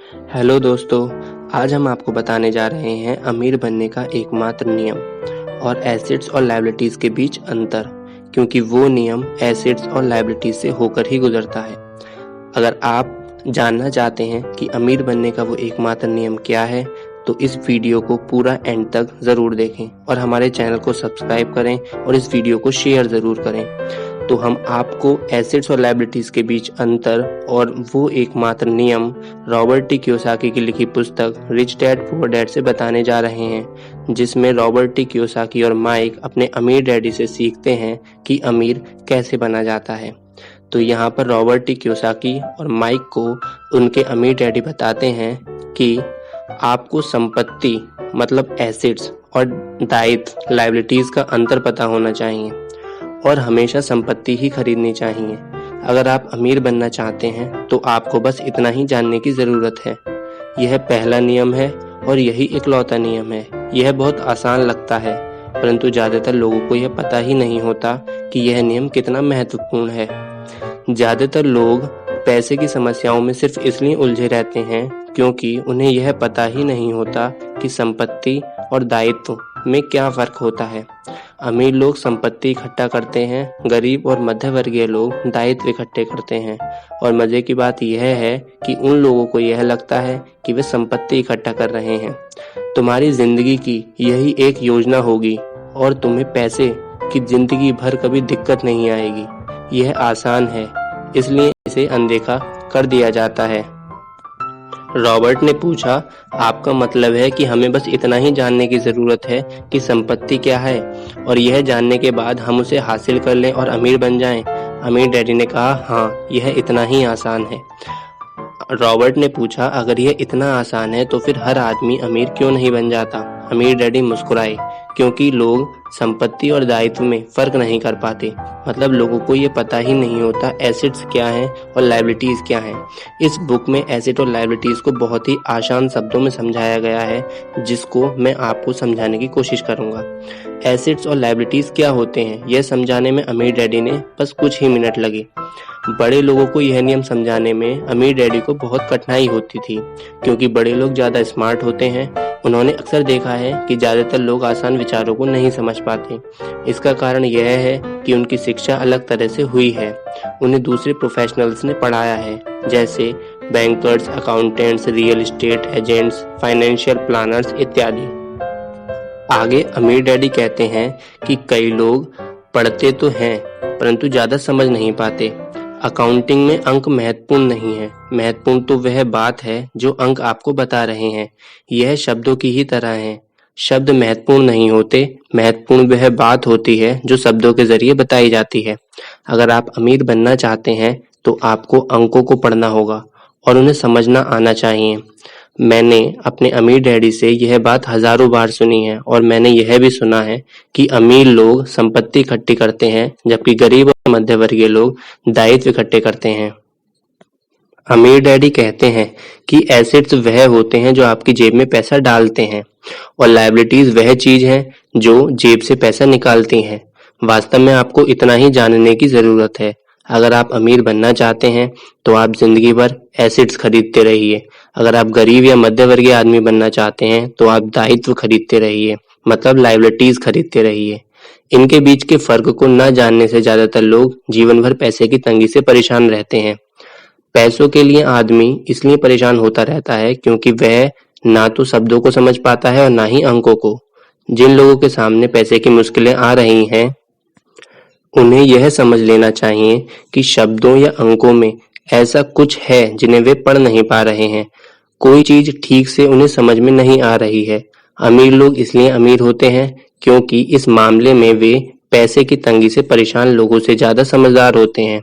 Hello दोस्तों, आज हम आपको बताने जा रहे हैं अमीर बनने का एकमात्र नियम और एसेट्स और लायबिलिटीज़ के बीच अंतर, क्योंकि वो नियम एसेट्स और लायबिलिटीज़ से होकर ही गुजरता है। अगर आप जानना चाहते हैं कि अमीर बनने का वो एकमात्र नियम क्या है, तो इस वीडियो को पूरा एंड तक ज़रूर देखें और हमारे चैनल को सब्सक्राइब करें और इस वीडियो को शेयर ज़रूर करें। तो हम आपको एसेट्स और लायबिलिटीज़ के बीच अंतर और वो एकमात्र नियम रॉबर्ट टी कियोसाकी की लिखी पुस्तक रिच डैड पुअर डैड से बताने जा रहे हैं, जिसमें रॉबर्ट टी कियोसाकी और माइक अपने अमीर डैडी से सीखते हैं कि अमीर कैसे बना जाता है। तो यहाँ पर रॉबर्ट टी कियोसाकी और माइक को उनके अमीर डैडी बताते हैं कि आपको संपत्ति मतलब एसेट्स और दायित्व लायबिलिटीज़ का अंतर पता होना चाहिए और हमेशा संपत्ति ही खरीदनी चाहिए। अगर आप अमीर बनना चाहते हैं तो आपको बस इतना ही जानने की ज़रूरत है। यह पहला नियम है और यही इकलौता नियम है। यह बहुत आसान लगता है, परंतु ज़्यादातर लोगों को यह पता ही नहीं होता कि यह नियम कितना महत्वपूर्ण है। ज़्यादातर लोग पैसे की समस्याओं में सिर्फ इसलिए उलझे रहते हैं क्योंकि उन्हें यह पता ही नहीं होता कि संपत्ति और दायित्व में क्या फ़र्क होता है। अमीर लोग संपत्ति इकट्ठा करते हैं, गरीब और मध्यवर्गीय लोग दायित्व इकट्ठे करते हैं। और मज़े की बात यह है कि उन लोगों को यह लगता है कि वे संपत्ति इकट्ठा कर रहे हैं। तुम्हारी जिंदगी की यही एक योजना होगी और तुम्हें पैसे की जिंदगी भर कभी दिक्कत नहीं आएगी। यह आसान है, इसलिए इसे अनदेखा कर दिया जाता है। रॉबर्ट ने पूछा, आपका मतलब है कि हमें बस इतना ही जानने की ज़रूरत है कि संपत्ति क्या है और यह जानने के बाद हम उसे हासिल कर लें और अमीर बन जाएं? अमीर डैडी ने कहा, हाँ, यह इतना ही आसान है। रॉबर्ट ने पूछा, अगर यह इतना आसान है तो फिर हर आदमी अमीर क्यों नहीं बन जाता? अमीर डैडी मुस्कुराए, क्योंकि लोग संपत्ति और दायित्व में फ़र्क नहीं कर पाते। मतलब लोगों को ये पता ही नहीं होता एसेट्स क्या हैं और लायबिलिटीज़ क्या हैं। इस बुक में एसेट और लायबिलिटीज़ को बहुत ही आसान शब्दों में समझाया गया है, जिसको मैं आपको समझाने की कोशिश करूँगा। एसेट्स और लायबिलिटीज़ क्या होते हैं, यह समझाने में अमीर डैडी ने बस कुछ ही मिनट लगे। बड़े लोगों को यह नियम समझाने में अमीर डैडी को बहुत कठिनाई होती थी, क्योंकि बड़े लोग ज़्यादा स्मार्ट होते हैं। उन्होंने अक्सर देखा है कि ज़्यादातर लोग आसान विचारों को नहीं समझ पाते। इसका कारण यह है कि उनकी शिक्षा अलग तरह से हुई है। उन्हें दूसरे प्रोफेशनल्स ने पढ़ाया है, जैसे bankers, accountants, real estate agents, financial planners इत्यादि। आगे अमीर डैडी कहते हैं कि कई लोग पढ़ते तो हैं परंतु ज़्यादा समझ नहीं पाते। अकाउंटिंग में अंक महत्वपूर्ण नहीं है, महत्वपूर्ण तो वह बात है जो अंक आपको बता रहे हैं। यह शब्दों की ही तरह है, शब्द महत्वपूर्ण नहीं होते, महत्वपूर्ण वह बात होती है जो शब्दों के जरिए बताई जाती है। अगर आप अमीर बनना चाहते हैं तो आपको अंकों को पढ़ना होगा और उन्हें समझना आना चाहिए। मैंने अपने अमीर डैडी से यह बात हजारों बार सुनी है और मैंने यह भी सुना है कि अमीर लोग संपत्ति इकट्ठी करते हैं, जबकि गरीब और मध्यवर्गीय लोग दायित्व इकट्ठे करते हैं। अमीर डैडी कहते हैं कि एसेट्स वह होते हैं जो आपकी जेब में पैसा डालते हैं और लायबिलिटीज वह चीज है जो जेब से पैसा निकालती हैं। वास्तव में आपको इतना ही जानने की जरूरत है। अगर आप अमीर बनना चाहते हैं तो आप जिंदगी भर एसेट्स खरीदते रहिए। अगर आप गरीब या मध्यवर्गीय आदमी बनना चाहते हैं तो आप दायित्व खरीदते रहिए, मतलब लायबिलिटीज खरीदते रहिए। इनके बीच के फर्क को न जानने से ज्यादातर लोग जीवन भर पैसे की तंगी से परेशान रहते हैं। पैसों के लिए आदमी इसलिए परेशान होता रहता है क्योंकि वह ना तो शब्दों को समझ पाता है और ना ही अंकों को। जिन लोगों के सामने पैसे की मुश्किलें आ रही हैं, उन्हें यह समझ लेना चाहिए कि शब्दों या अंकों में ऐसा कुछ है जिन्हें वे पढ़ नहीं पा रहे हैं। कोई चीज ठीक से उन्हें समझ में नहीं आ रही है। अमीर लोग इसलिए अमीर होते हैं क्योंकि इस मामले में वे पैसे की तंगी से परेशान लोगों से ज्यादा समझदार होते हैं।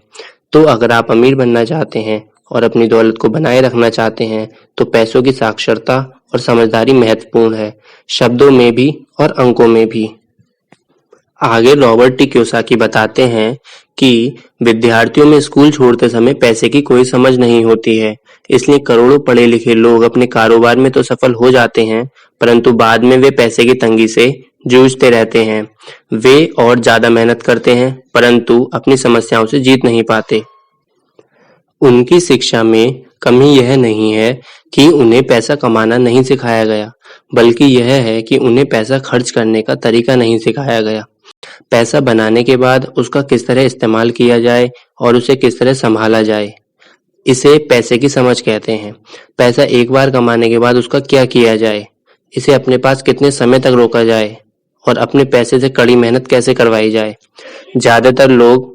तो अगर आप अमीर बनना चाहते हैं और अपनी दौलत को बनाए रखना चाहते हैं तो पैसों की साक्षरता और समझदारी महत्वपूर्ण है, शब्दों में भी और अंकों में भी। आगे रॉबर्ट टी कियोसाकी बताते हैं कि विद्यार्थियों में स्कूल छोड़ते समय पैसे की कोई समझ नहीं होती है, इसलिए करोड़ों पढ़े लिखे लोग अपने कारोबार में तो सफल हो जाते हैं, परंतु बाद में वे पैसे की तंगी से जूझते रहते हैं। वे और ज्यादा मेहनत करते हैं परंतु अपनी समस्याओं से जीत नहीं पाते। उनकी शिक्षा में कमी यह नहीं है कि उन्हें पैसा कमाना नहीं सिखाया गया, बल्कि यह है कि उन्हें पैसा खर्च करने का तरीका नहीं सिखाया गया। पैसा बनाने के बाद उसका किस तरह इस्तेमाल किया जाए और उसे किस तरह संभाला जाए, इसे पैसे की समझ कहते हैं। पैसा एक बार कमाने के बाद उसका क्या किया जाए, इसे अपने पास कितने समय तक रोका जाए और अपने पैसे से कड़ी मेहनत कैसे करवाई जाए। ज्यादातर लोग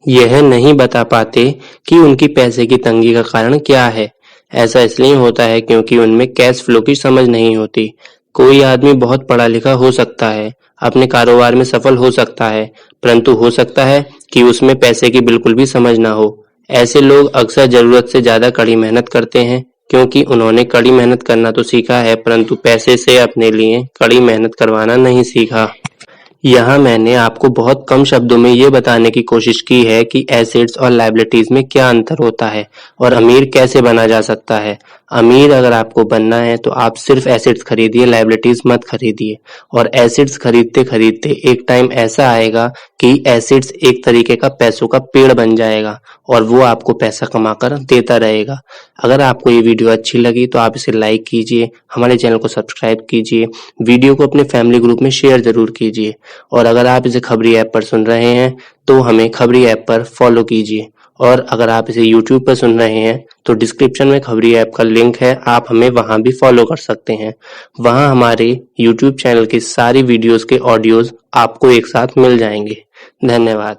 यह नहीं बता पाते कि उनकी पैसे की तंगी का कारण क्या है। ऐसा इसलिए होता है क्योंकि उनमें कैश फ्लो की समझ नहीं होती। कोई आदमी बहुत पढ़ा लिखा हो सकता है, अपने कारोबार में सफल हो सकता है, परंतु हो सकता है कि उसमें पैसे की बिल्कुल भी समझ ना हो। ऐसे लोग अक्सर जरूरत से ज्यादा कड़ी मेहनत करते हैं, क्योंकि उन्होंने कड़ी मेहनत करना तो सीखा है, परंतु पैसे से अपने लिए कड़ी मेहनत करवाना नहीं सीखा। यहाँ मैंने आपको बहुत कम शब्दों में ये बताने की कोशिश की है कि एसेट्स और लायबिलिटीज में क्या अंतर होता है और अमीर कैसे बना जा सकता है। अमीर अगर आपको बनना है तो आप सिर्फ एसेट्स खरीदिए, लायबिलिटीज मत खरीदिए। और एसेट्स खरीदते खरीदते एक टाइम ऐसा आएगा कि एसेट्स एक तरीके का पैसों का पेड़ बन जाएगा और वो आपको पैसा कमाकर देता रहेगा। अगर आपको ये वीडियो अच्छी लगी तो आप इसे लाइक कीजिए, हमारे चैनल को सब्सक्राइब कीजिए, वीडियो को अपने फैमिली ग्रुप में शेयर जरूर कीजिए। और अगर आप इसे खबरी ऐप पर सुन रहे हैं तो हमें खबरी ऐप पर फॉलो कीजिए। और अगर आप इसे यूट्यूब पर सुन रहे हैं तो डिस्क्रिप्शन में खबरी ऐप का लिंक है, आप हमें वहां भी फॉलो कर सकते हैं। वहां हमारे यूट्यूब चैनल की सारी वीडियोस के ऑडियोज आपको एक साथ मिल जाएंगे। धन्यवाद।